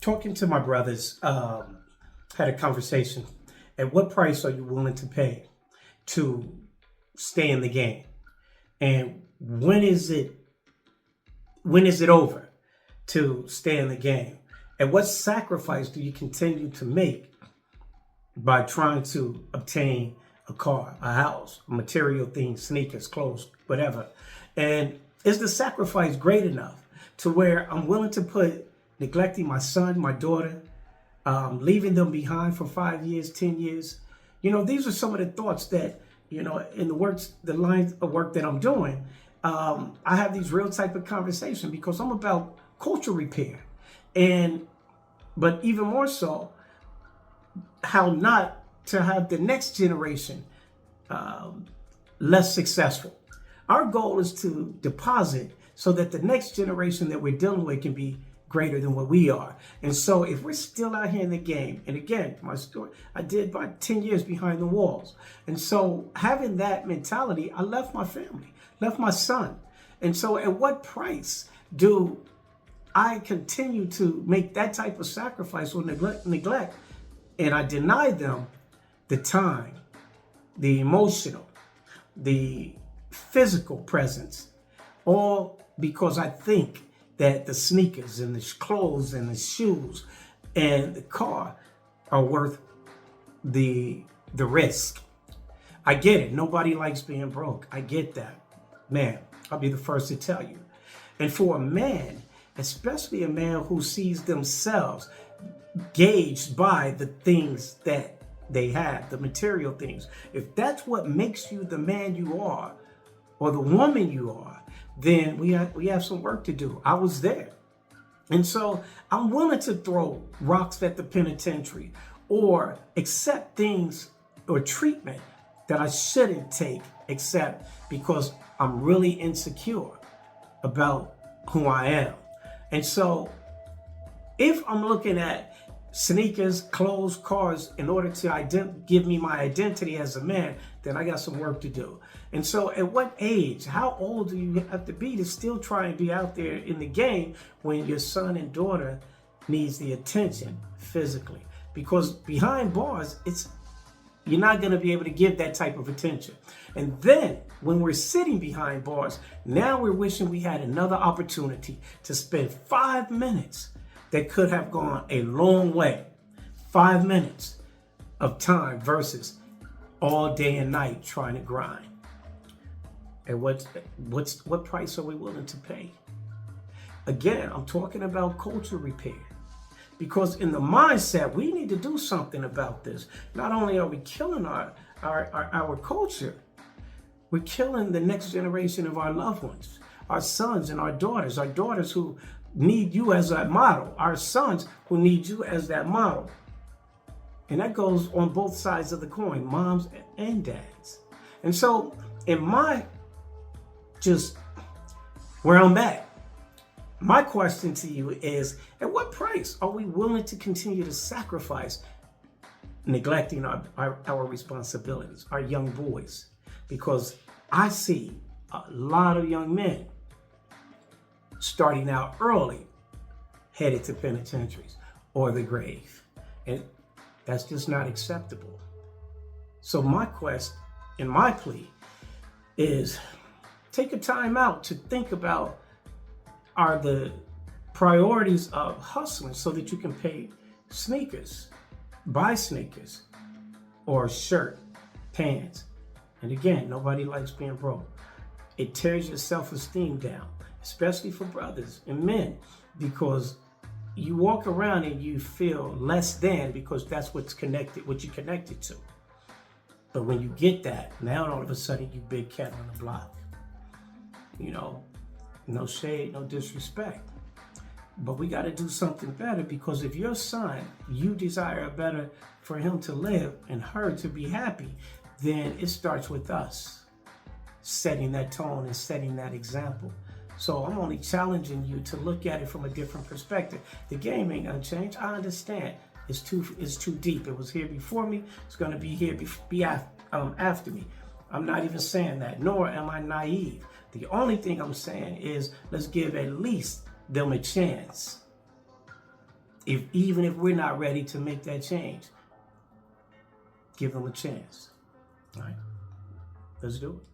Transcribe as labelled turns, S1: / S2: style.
S1: talking to my brothers, had a conversation. At what price are you willing to pay to stay in the game? And when is it over to stay in the game? And what sacrifice do you continue to make by trying to obtain a car, a house, material things, sneakers, clothes, whatever? And is the sacrifice great enough to where I'm willing to put neglecting my son, my daughter, leaving them behind for 5 years, 10 years? These are some of the thoughts that, in the lines of work that I'm doing, I have these real type of conversation because I'm about culture repair. But even more so, how not to have the next generation less successful. Our goal is to deposit so that the next generation that we're dealing with can be greater than what we are. And so if we're still out here in the game, and again, my story, I did about 10 years behind the walls. And so having that mentality, I left my family, left my son. And so at what price do I continue to make that type of sacrifice or neglect, and I deny them the time, the emotional, the physical presence, all because I think that the sneakers and the clothes and the shoes and the car are worth the risk. I get it. Nobody likes being broke. I get that. Man, I'll be the first to tell you. And for a man, especially a man who sees themselves gauged by the things that they have, the material things, if that's what makes you the man you are or the woman you are, then we have some work to do. I was there. And so I'm willing to throw rocks at the penitentiary or accept things or treatment that I shouldn't take, except because I'm really insecure about who I am. And so if I'm looking at sneakers, clothes, cars in order to give me my identity as a man, then I got some work to do. And so at what age, how old do you have to be to still try and be out there in the game when your son and daughter needs the attention physically? Because behind bars, you're not going to be able to give that type of attention. And then when we're sitting behind bars, now we're wishing we had another opportunity to spend 5 minutes that could have gone a long way. 5 minutes of time versus all day and night trying to grind. And what price are we willing to pay? Again, I'm talking about culture repair. Because in the mindset, we need to do something about this. Not only are we killing our culture, we're killing the next generation of our loved ones, our sons and our daughters who need you as a model, our sons who need you as that model. And that goes on both sides of the coin, moms and dads. And so where I'm at, my question to you is, at what price are we willing to continue to sacrifice neglecting our responsibilities, our young boys? Because I see a lot of young men starting out early, headed to penitentiaries or the grave. And that's just not acceptable. So my quest and my plea is take a time out to think about, are the priorities of hustling so that you can pay sneakers, buy sneakers, or a shirt, pants. And again, nobody likes being broke. It tears your self-esteem down, especially for brothers and men, because you walk around and you feel less than because that's what you're connected to. But when you get that, now all of a sudden you big cat on the block. No shade, no disrespect. But we got to do something better, because if your son, you desire better for him to live and her to be happy, then it starts with us setting that tone and setting that example. So I'm only challenging you to look at it from a different perspective. The game ain't gonna change. I understand. It's too deep. It was here before me. It's gonna be here after me. I'm not even saying that, nor am I naive. The only thing I'm saying is let's give at least them a chance Even if we're not ready to make that change, give them a chance. All right? Let's do it.